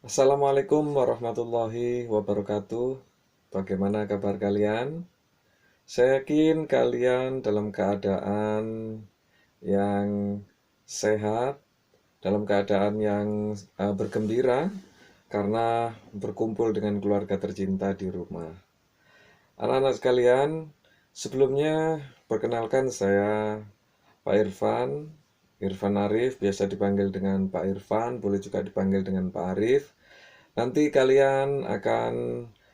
Assalamualaikum warahmatullahi wabarakatuh. Bagaimana kabar kalian? Saya yakin kalian dalam keadaan yang sehat, dalam keadaan yang bergembira karena berkumpul dengan keluarga tercinta di rumah. Anak-anak sekalian, sebelumnya perkenalkan saya Pak Irfan, Irfan Arif, biasa dipanggil dengan Pak Irfan, boleh juga dipanggil dengan Pak Arif. Nanti kalian akan,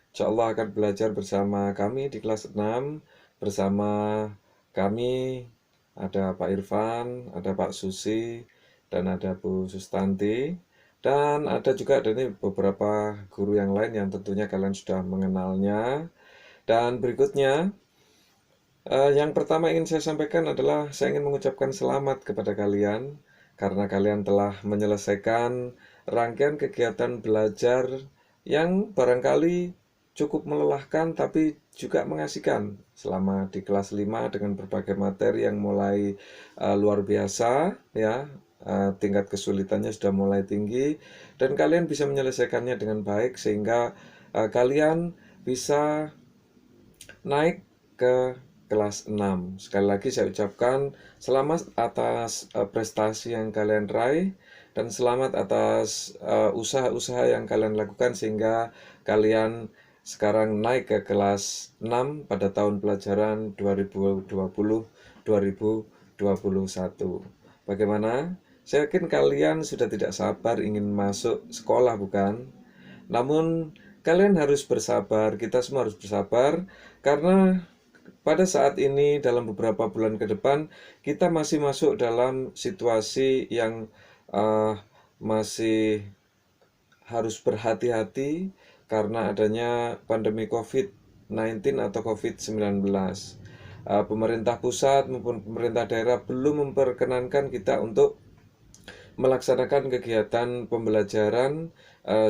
insya Allah akan belajar bersama kami di kelas 6. Bersama kami ada Pak Irfan, ada Pak Susi, dan ada Bu Sustanti. Dan ada juga dari beberapa guru yang lain yang tentunya kalian sudah mengenalnya. Dan berikutnya, yang pertama ingin saya sampaikan adalah saya ingin mengucapkan selamat kepada kalian karena kalian telah menyelesaikan rangkaian kegiatan belajar yang barangkali cukup melelahkan tapi juga mengasihkan selama di kelas 5 dengan berbagai materi yang mulai luar biasa ya. Tingkat kesulitannya sudah mulai tinggi dan kalian bisa menyelesaikannya dengan baik sehingga kalian bisa naik ke kelas 6. Sekali lagi saya ucapkan selamat atas prestasi yang kalian raih dan selamat atas usaha-usaha yang kalian lakukan sehingga kalian sekarang naik ke kelas 6 pada tahun pelajaran 2020-2021. Bagaimana? Saya yakin kalian sudah tidak sabar ingin masuk sekolah, bukan? Namun kalian harus bersabar, kita semua harus bersabar karena pada saat ini dalam beberapa bulan ke depan kita masih masuk dalam situasi yang masih harus berhati-hati karena adanya pandemi COVID-19 atau COVID-19. Pemerintah pusat maupun pemerintah daerah belum memperkenankan kita untuk melaksanakan kegiatan pembelajaran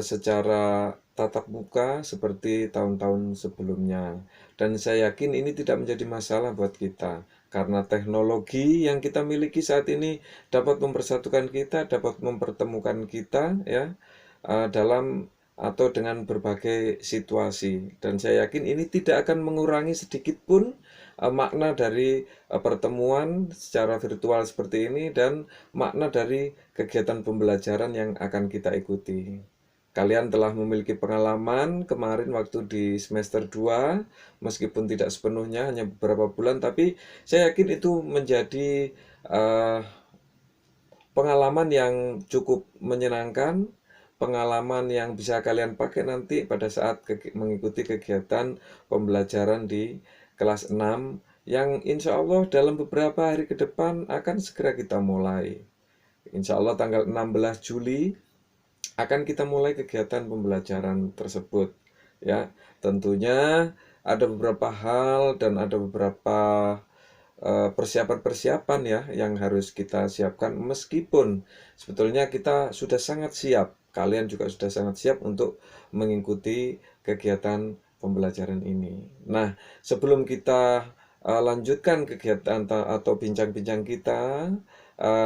secara tatap muka seperti tahun-tahun sebelumnya. Dan saya yakin ini tidak menjadi masalah buat kita karena teknologi yang kita miliki saat ini dapat mempersatukan kita, dapat mempertemukan kita ya dalam atau dengan berbagai situasi. Dan saya yakin ini tidak akan mengurangi sedikit pun makna dari pertemuan secara virtual seperti ini dan makna dari kegiatan pembelajaran yang akan kita ikuti. Kalian telah memiliki pengalaman kemarin waktu di semester 2, meskipun tidak sepenuhnya, hanya beberapa bulan, tapi saya yakin itu menjadi pengalaman yang cukup menyenangkan, pengalaman yang bisa kalian pakai nanti pada saat mengikuti kegiatan pembelajaran di kelas 6 yang insya Allah dalam beberapa hari ke depan akan segera kita mulai. Insya Allah tanggal 16 Juli akan kita mulai kegiatan pembelajaran tersebut. Ya, tentunya ada beberapa hal dan ada beberapa persiapan-persiapan ya yang harus kita siapkan meskipun sebetulnya kita sudah sangat siap. Kalian juga sudah sangat siap untuk mengikuti kegiatan pembelajaran ini. Nah, sebelum kita lanjutkan kegiatan atau bincang-bincang kita,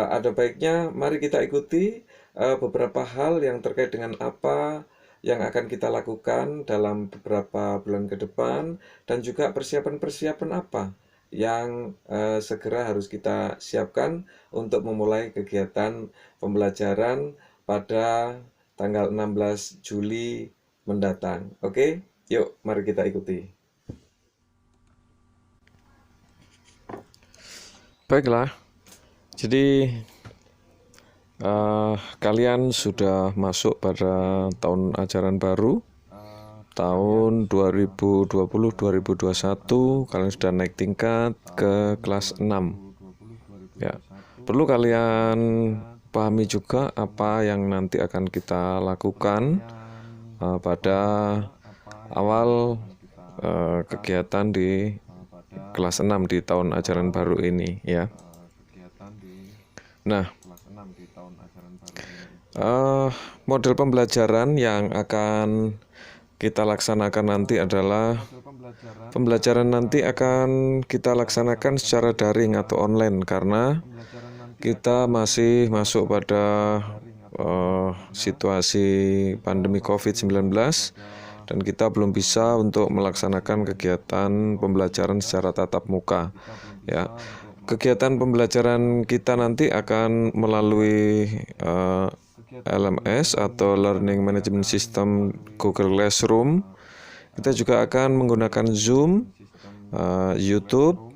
ada baiknya mari kita ikuti beberapa hal yang terkait dengan apa yang akan kita lakukan dalam beberapa bulan ke depan dan juga persiapan-persiapan apa yang segera harus kita siapkan untuk memulai kegiatan pembelajaran pada tanggal 16 Juli mendatang. Oke, yuk mari kita ikuti. Baiklah, jadi kalian sudah masuk pada tahun ajaran baru tahun 2020-2021. Kalian sudah naik tingkat ke kelas 6 ya. Perlu kalian pahami juga apa yang nanti akan kita lakukan pada awal kegiatan di kelas 6 di tahun ajaran baru ini ya. Nah, model pembelajaran yang akan kita laksanakan nanti adalah pembelajaran nanti akan kita laksanakan secara daring atau online karena kita masih masuk pada situasi pandemi COVID-19 dan kita belum bisa untuk melaksanakan kegiatan pembelajaran secara tatap muka. Ya, kegiatan pembelajaran kita nanti akan melalui LMS atau Learning Management System Google Classroom. Kita juga akan menggunakan Zoom, YouTube.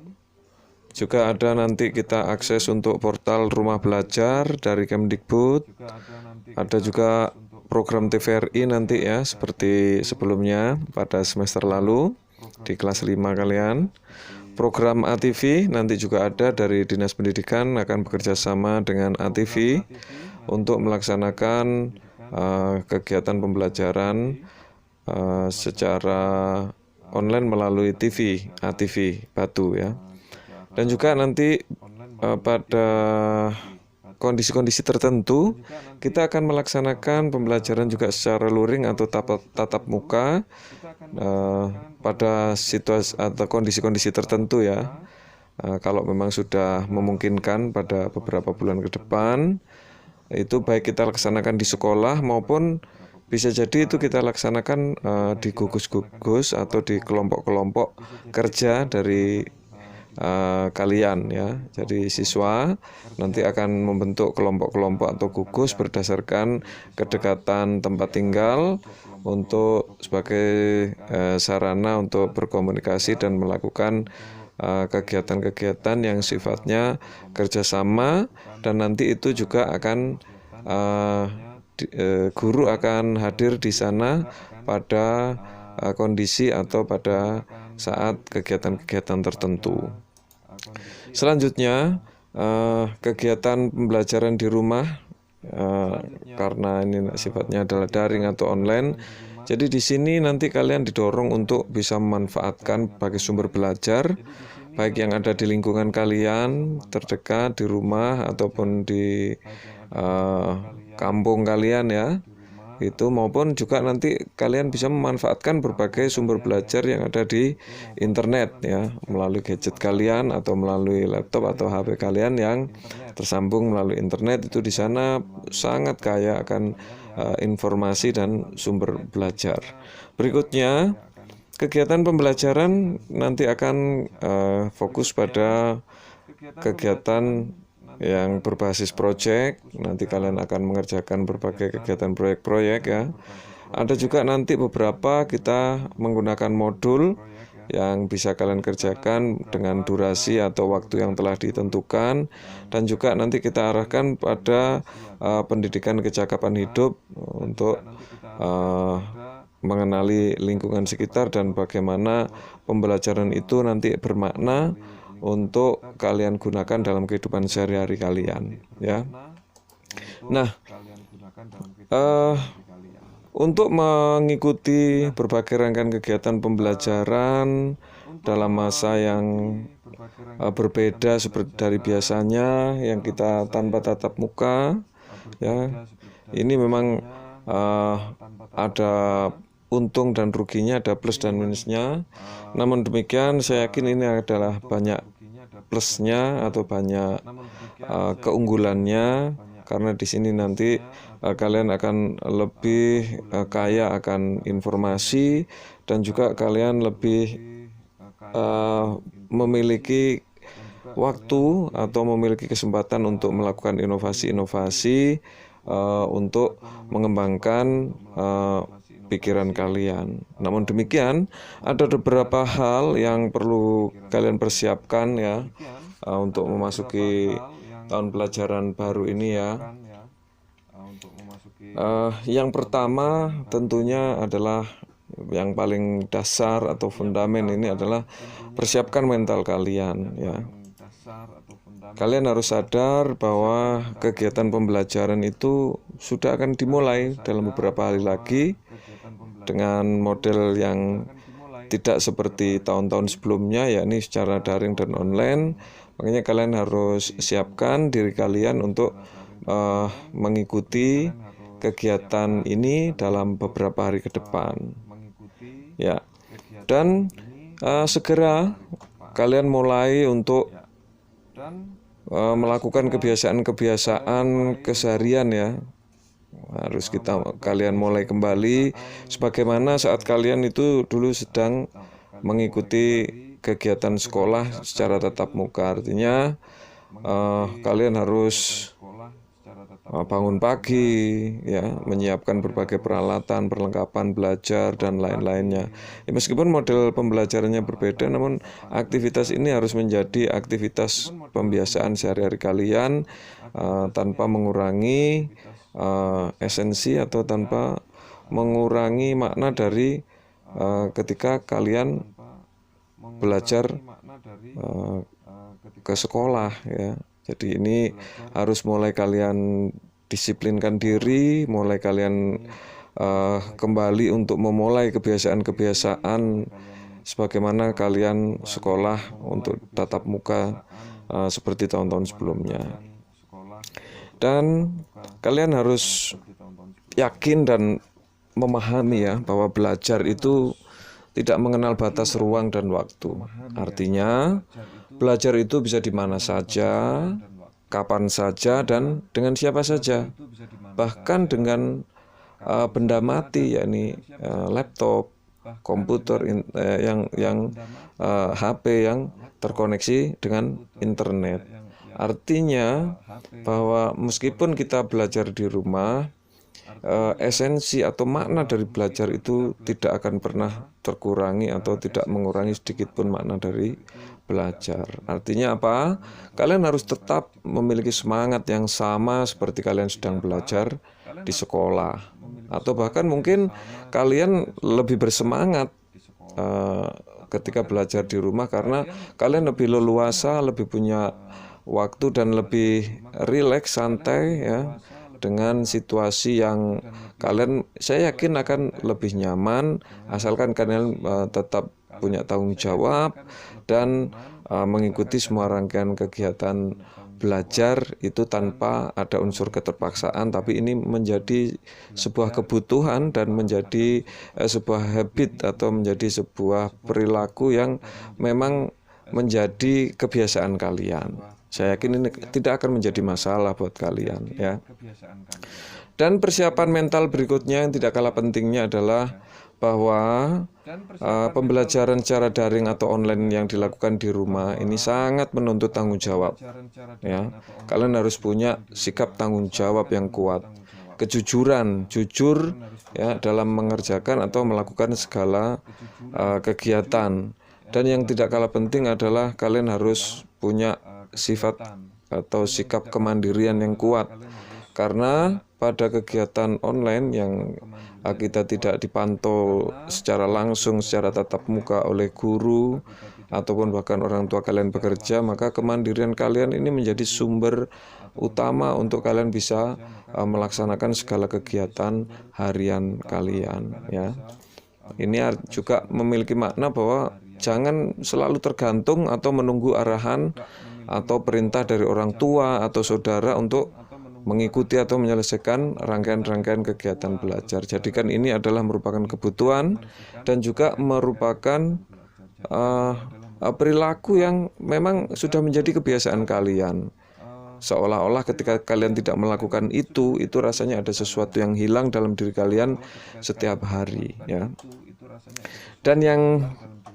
Juga ada nanti kita akses untuk portal rumah belajar dari Kemdikbud. Ada juga program TVRI nanti ya, seperti sebelumnya pada semester lalu di kelas 5 kalian. Program ATV nanti juga ada dari Dinas Pendidikan, akan bekerja sama dengan ATV untuk melaksanakan kegiatan pembelajaran secara online melalui TV, ATV Batu ya. Dan juga nanti pada kondisi-kondisi tertentu kita akan melaksanakan pembelajaran juga secara luring atau tatap muka pada situasi atau kondisi-kondisi tertentu ya. Kalau memang sudah memungkinkan pada beberapa bulan ke depan, itu baik kita laksanakan di sekolah maupun bisa jadi itu kita laksanakan di gugus-gugus atau di kelompok-kelompok kerja dari kalian ya. Jadi siswa nanti akan membentuk kelompok-kelompok atau gugus berdasarkan kedekatan tempat tinggal untuk sebagai sarana untuk berkomunikasi dan melakukan kegiatan-kegiatan yang sifatnya kerjasama, dan nanti itu juga akan guru akan hadir di sana pada kondisi atau pada saat kegiatan-kegiatan tertentu. Selanjutnya kegiatan pembelajaran di rumah karena ini sifatnya adalah daring atau online. Jadi di sini nanti kalian didorong untuk bisa memanfaatkan sebagai sumber belajar baik yang ada di lingkungan kalian terdekat di rumah ataupun di kampung kalian ya. Itu maupun juga nanti kalian bisa memanfaatkan berbagai sumber belajar yang ada di internet ya, melalui gadget kalian atau melalui laptop atau HP kalian yang tersambung melalui internet. Itu di sana sangat kaya akan informasi dan sumber belajar. Berikutnya, kegiatan pembelajaran nanti akan fokus pada kegiatan yang berbasis proyek. Nanti kalian akan mengerjakan berbagai kegiatan proyek-proyek ya. Ada juga nanti beberapa kita menggunakan modul yang bisa kalian kerjakan dengan durasi atau waktu yang telah ditentukan, dan juga nanti kita arahkan pada pendidikan kecakapan hidup untuk mengenali lingkungan sekitar dan bagaimana pembelajaran itu nanti bermakna untuk kalian gunakan dalam kehidupan sehari-hari kalian ya. Nah, untuk mengikuti berbagai rangkaian kegiatan pembelajaran dalam masa yang berbeda seperti dari biasanya yang kita tanpa tatap muka ya, ini memang ada untung dan ruginya, ada plus dan minusnya. Namun demikian saya yakin ini adalah banyak plusnya atau banyak keunggulannya, karena di sini nanti kalian akan lebih kaya akan informasi dan juga kalian lebih memiliki waktu atau memiliki kesempatan untuk melakukan inovasi-inovasi untuk mengembangkan pikiran kalian. Namun demikian, ada beberapa hal yang perlu kalian persiapkan ya untuk memasuki tahun pelajaran baru ini ya. Yang pertama tentunya adalah yang paling dasar atau fundamen ini adalah persiapkan mental kalian ya. Kalian harus sadar bahwa kegiatan pembelajaran itu sudah akan dimulai dalam beberapa hari lagi dengan model yang tidak seperti tahun-tahun sebelumnya, yakni secara daring dan online. Makanya kalian harus siapkan diri kalian untuk mengikuti kegiatan ini dalam beberapa hari ke depan ya. Dan segera kalian mulai untuk melakukan kebiasaan-kebiasaan keseharian ya, harus kalian mulai kembali sebagaimana saat kalian itu dulu sedang mengikuti kegiatan sekolah secara tatap muka. Artinya kalian harus bangun pagi, ya, menyiapkan berbagai peralatan, perlengkapan belajar dan lain-lainnya. Ya, meskipun model pembelajarannya berbeda, namun aktivitas ini harus menjadi aktivitas pembiasaan sehari-hari kalian tanpa mengurangi esensi atau tanpa mengurangi makna dari ketika kalian belajar ke sekolah, ya. Jadi ini harus mulai kalian disiplinkan diri, mulai kalian kembali untuk memulai kebiasaan-kebiasaan sebagaimana kalian sekolah untuk tatap muka seperti tahun-tahun sebelumnya. Dan kalian harus yakin dan memahami, ya, bahwa belajar itu tidak mengenal batas ruang dan waktu. Artinya, belajar itu bisa di mana saja, kapan saja, dan dengan siapa saja. Bahkan dengan benda mati, yakni laptop, komputer HP yang terkoneksi dengan internet. Artinya bahwa meskipun kita belajar di rumah, esensi atau makna dari belajar itu tidak akan pernah terkurangi atau tidak mengurangi sedikit pun makna dari belajar. Artinya apa? Kalian harus tetap memiliki semangat yang sama seperti kalian sedang belajar di sekolah, atau bahkan mungkin kalian lebih bersemangat ketika belajar di rumah karena kalian lebih leluasa, lebih punya waktu dan lebih rileks, santai, ya, dengan situasi yang saya yakin akan lebih nyaman asalkan kalian tetap punya tanggung jawab dan mengikuti semua rangkaian kegiatan belajar itu tanpa ada unsur keterpaksaan, tapi ini menjadi sebuah kebutuhan dan menjadi sebuah habit atau menjadi sebuah perilaku yang memang menjadi kebiasaan kalian. Saya yakin ini tidak akan menjadi masalah buat kalian, ya. Dan persiapan mental berikutnya yang tidak kalah pentingnya adalah bahwa pembelajaran secara daring atau online yang dilakukan di rumah ini sangat menuntut tanggung jawab, ya. Kalian harus punya sikap tanggung jawab yang kuat, kejujuran, jujur, ya, dalam mengerjakan atau melakukan segala kegiatan. Dan yang tidak kalah penting adalah kalian harus punya sifat atau sikap kemandirian yang kuat, karena pada kegiatan online yang kita tidak dipantau secara langsung, secara tatap muka oleh guru ataupun bahkan orang tua kalian bekerja, maka kemandirian kalian ini menjadi sumber utama untuk kalian bisa melaksanakan segala kegiatan harian kalian, ya. Ini juga memiliki makna bahwa jangan selalu tergantung atau menunggu arahan atau perintah dari orang tua atau saudara untuk mengikuti atau menyelesaikan rangkaian-rangkaian kegiatan belajar. Jadikan ini adalah merupakan kebutuhan dan juga merupakan perilaku yang memang sudah menjadi kebiasaan kalian. Seolah-olah ketika kalian tidak melakukan itu rasanya ada sesuatu yang hilang dalam diri kalian setiap hari, ya. Dan yang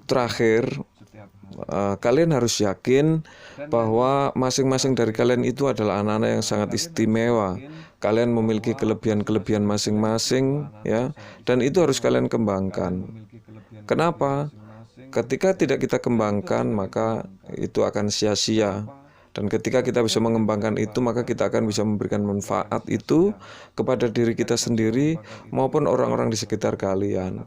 terakhir, kalian harus yakin bahwa masing-masing dari kalian itu adalah anak-anak yang sangat istimewa. Kalian memiliki kelebihan-kelebihan masing-masing, ya, dan itu harus kalian kembangkan. Kenapa? Ketika tidak kita kembangkan, maka itu akan sia-sia. Dan ketika kita bisa mengembangkan itu, maka kita akan bisa memberikan manfaat itu kepada diri kita sendiri maupun orang-orang di sekitar kalian,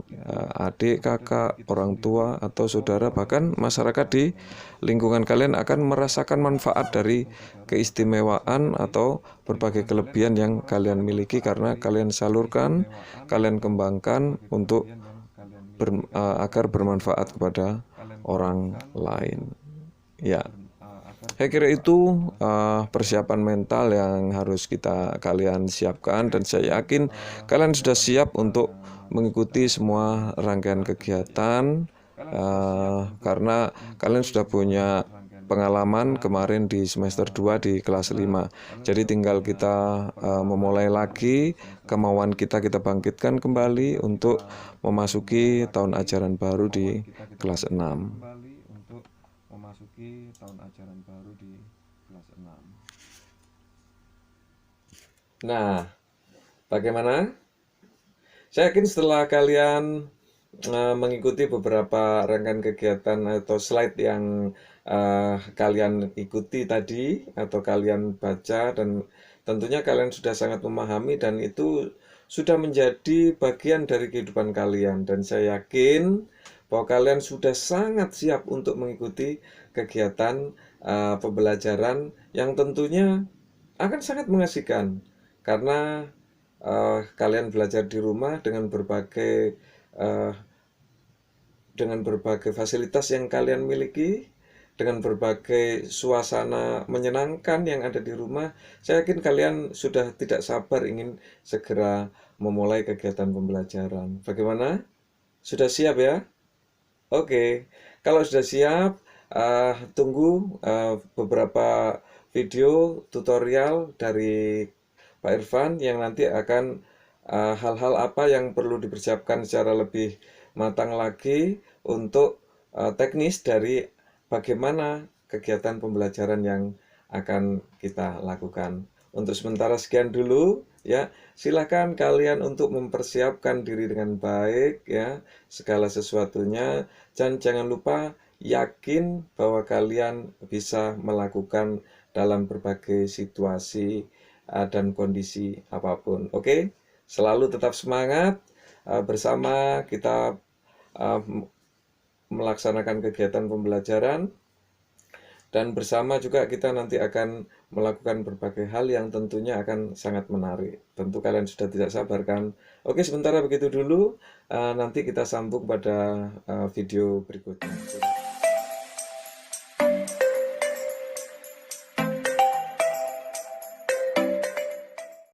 adik, kakak, orang tua, atau saudara, bahkan masyarakat di lingkungan kalian akan merasakan manfaat dari keistimewaan atau berbagai kelebihan yang kalian miliki karena kalian salurkan, kalian kembangkan untuk agar bermanfaat kepada orang lain, ya. Saya kira itu persiapan mental yang harus kalian siapkan, dan saya yakin kalian sudah siap untuk mengikuti semua rangkaian kegiatan karena kalian sudah punya pengalaman kemarin di semester 2 di kelas 5. Jadi tinggal kita memulai lagi, kemauan kita bangkitkan kembali untuk memasuki tahun ajaran baru di kelas 6. Nah, bagaimana? Saya yakin setelah kalian mengikuti beberapa rangkaian kegiatan atau slide yang kalian ikuti tadi atau kalian baca, dan tentunya kalian sudah sangat memahami dan itu sudah menjadi bagian dari kehidupan kalian, dan saya yakin bahwa kalian sudah sangat siap untuk mengikuti kegiatan pembelajaran yang tentunya akan sangat mengasihkan karena kalian belajar di rumah dengan berbagai fasilitas yang kalian miliki, dengan berbagai suasana menyenangkan yang ada di rumah. Saya yakin kalian sudah tidak sabar ingin segera memulai kegiatan pembelajaran. Bagaimana? Sudah siap ya? Oke, kalau sudah siap, tunggu beberapa video tutorial dari Pak Irfan yang nanti akan hal-hal apa yang perlu dipersiapkan secara lebih matang lagi untuk teknis dari bagaimana kegiatan pembelajaran yang akan kita lakukan. Untuk sementara sekian dulu ya. Silakan kalian untuk mempersiapkan diri dengan baik ya, segala sesuatunya, dan jangan lupa yakin bahwa kalian bisa melakukan dalam berbagai situasi dan kondisi apapun. Oke? Selalu tetap semangat, bersama kita melaksanakan kegiatan pembelajaran, dan bersama juga kita nanti akan melakukan berbagai hal yang tentunya akan sangat menarik. Tentu kalian sudah tidak sabar kan? Oke, sementara begitu dulu, nanti kita sambung pada video berikutnya.